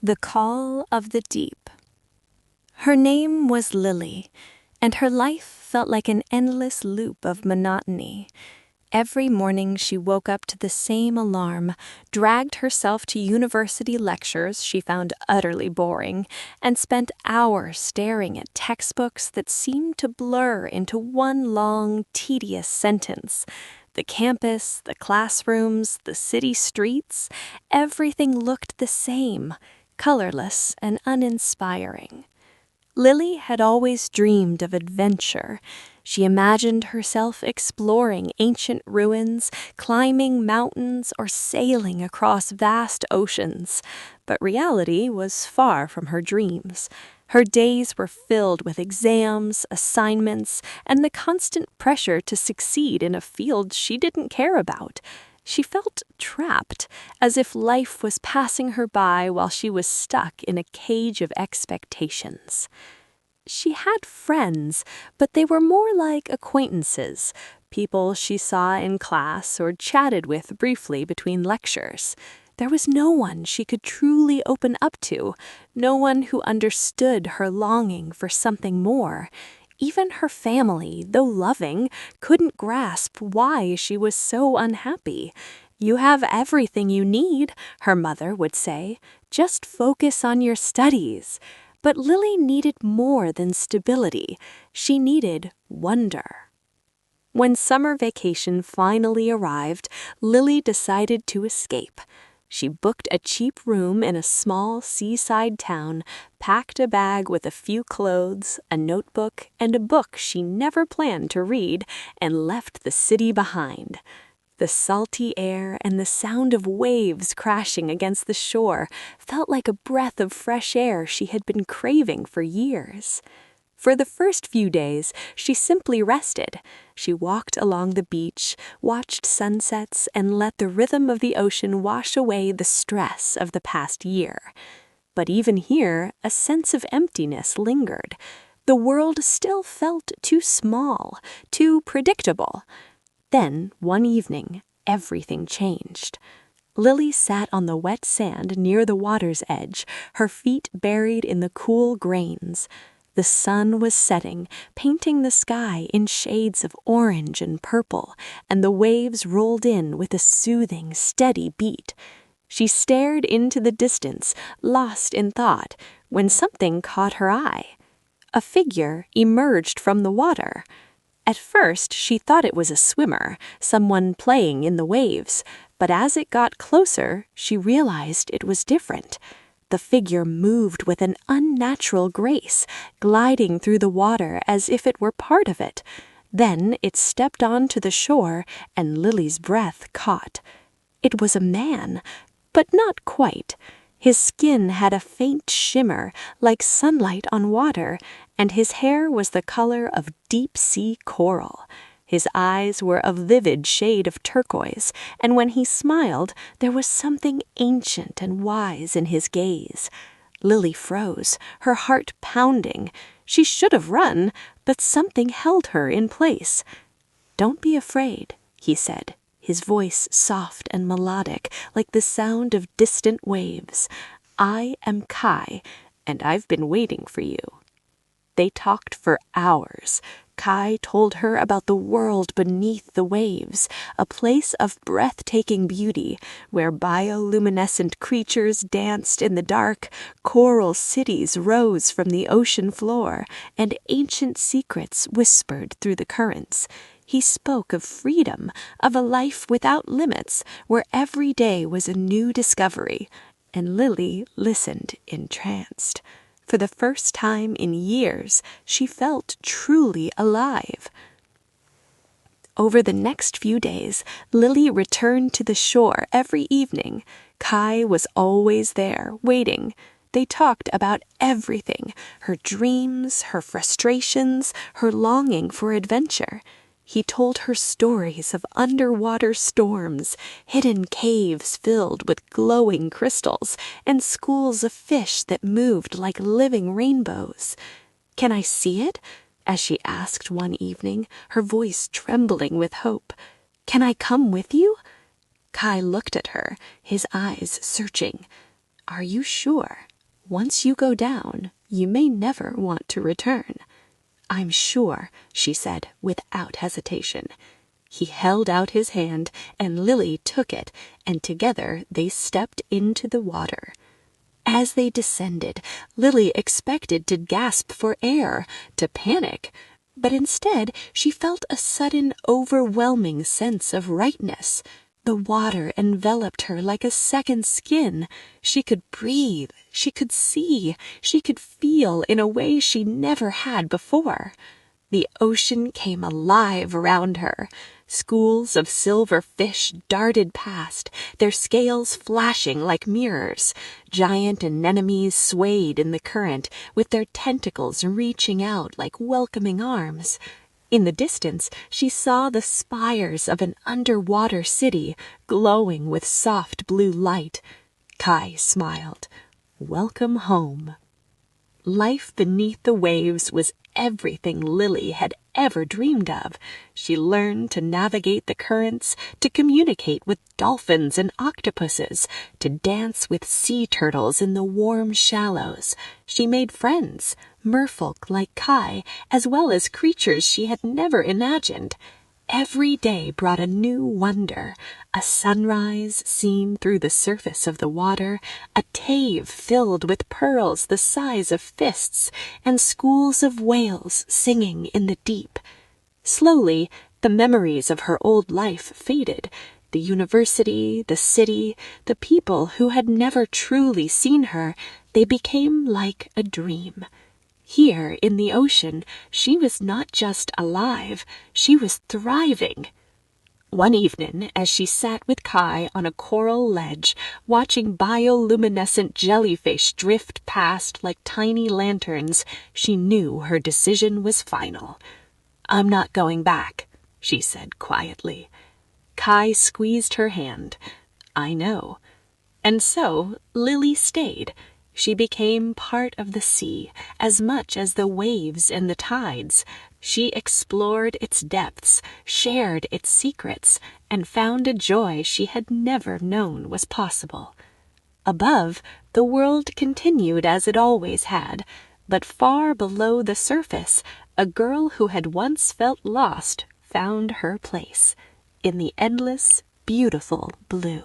The Call of the Deep. Her name was Lily, and her life felt like an endless loop of monotony. Every morning she woke up to the same alarm, dragged herself to university lectures she found utterly boring, and spent hours staring at textbooks that seemed to blur into one long, tedious sentence. The campus, the classrooms, the city streets, everything looked the same, colorless and uninspiring. Lily had always dreamed of adventure. She imagined herself exploring ancient ruins, climbing mountains, or sailing across vast oceans. But reality was far from her dreams. Her days were filled with exams, assignments, and the constant pressure to succeed in a field she didn't care about. She felt trapped, as if life was passing her by while she was stuck in a cage of expectations. She had friends, but they were more like acquaintances, people she saw in class or chatted with briefly between lectures. There was no one she could truly open up to, no one who understood her longing for something more. Even her family, though loving, couldn't grasp why she was so unhappy. "You have everything you need," her mother would say. "Just focus on your studies." But Lily needed more than stability. She needed wonder. When summer vacation finally arrived, Lily decided to escape. She booked a cheap room in a small seaside town, packed a bag with a few clothes, a notebook, and a book she never planned to read, and left the city behind. The salty air and the sound of waves crashing against the shore felt like a breath of fresh air she had been craving for years. For the first few days, she simply rested. She walked along the beach, watched sunsets, and let the rhythm of the ocean wash away the stress of the past year. But even here, a sense of emptiness lingered. The world still felt too small, too predictable. Then, one evening, everything changed. Lily sat on the wet sand near the water's edge, her feet buried in the cool grains. The sun was setting, painting the sky in shades of orange and purple, and the waves rolled in with a soothing, steady beat. She stared into the distance, lost in thought, when something caught her eye. A figure emerged from the water. At first, she thought it was a swimmer, someone playing in the waves, but as it got closer, she realized it was different. The figure moved with an unnatural grace, gliding through the water as if it were part of it. Then it stepped onto the shore, and Lily's breath caught. It was a man, but not quite. His skin had a faint shimmer, like sunlight on water, and his hair was the color of deep-sea coral. His eyes were a vivid shade of turquoise, and when he smiled, there was something ancient and wise in his gaze. Lily froze, her heart pounding. She should have run, but something held her in place. "Don't be afraid," he said, his voice soft and melodic, like the sound of distant waves. "I am Kai, and I've been waiting for you." They talked for hours. Kai told her about the world beneath the waves, a place of breathtaking beauty, where bioluminescent creatures danced in the dark, coral cities rose from the ocean floor, and ancient secrets whispered through the currents. He spoke of freedom, of a life without limits, where every day was a new discovery, and Lily listened entranced. For the first time in years, she felt truly alive. Over the next few days, Lily returned to the shore every evening. Kai was always there, waiting. They talked about everything, her dreams, her frustrations, her longing for adventure. He told her stories of underwater storms, hidden caves filled with glowing crystals, and schools of fish that moved like living rainbows. "Can I see it?" as she asked one evening, her voice trembling with hope. "Can I come with you?" Kai looked at her, his eyes searching. "Are you sure?" Once you go down, you may never want to return." "I'm sure," she said without hesitation. He held out his hand, and Lily took it, and together they stepped into the water. As they descended, Lily expected to gasp for air, to panic, but instead she felt a sudden overwhelming sense of rightness. The water enveloped her like a second skin. She could breathe, she could see, she could feel in a way she never had before. The ocean came alive around her. Schools of silver fish darted past, their scales flashing like mirrors. Giant anemones swayed in the current, with their tentacles reaching out like welcoming arms. In the distance, she saw the spires of an underwater city glowing with soft blue light. Kai smiled. Welcome home. Life beneath the waves was everything Lily had ever dreamed of. She learned to navigate the currents, to communicate with dolphins and octopuses, to dance with sea turtles in the warm shallows. She made friends, merfolk like Kai, as well as creatures she had never imagined. Every day brought a new wonder, a sunrise seen through the surface of the water, a cave filled with pearls the size of fists, and schools of whales singing in the deep. Slowly, the memories of her old life faded. The university, the city, the people who had never truly seen her, they became like a dream. Here in the ocean, she was not just alive, she was thriving. One evening, as she sat with Kai on a coral ledge, watching bioluminescent jellyfish drift past like tiny lanterns, she knew her decision was final. "I'm not going back," she said quietly. Kai squeezed her hand. "I know." And so Lily stayed. She became part of the sea, as much as the waves and the tides. She explored its depths, shared its secrets, and found a joy she had never known was possible. Above, the world continued as it always had, but far below the surface, a girl who had once felt lost found her place in the endless, beautiful blue.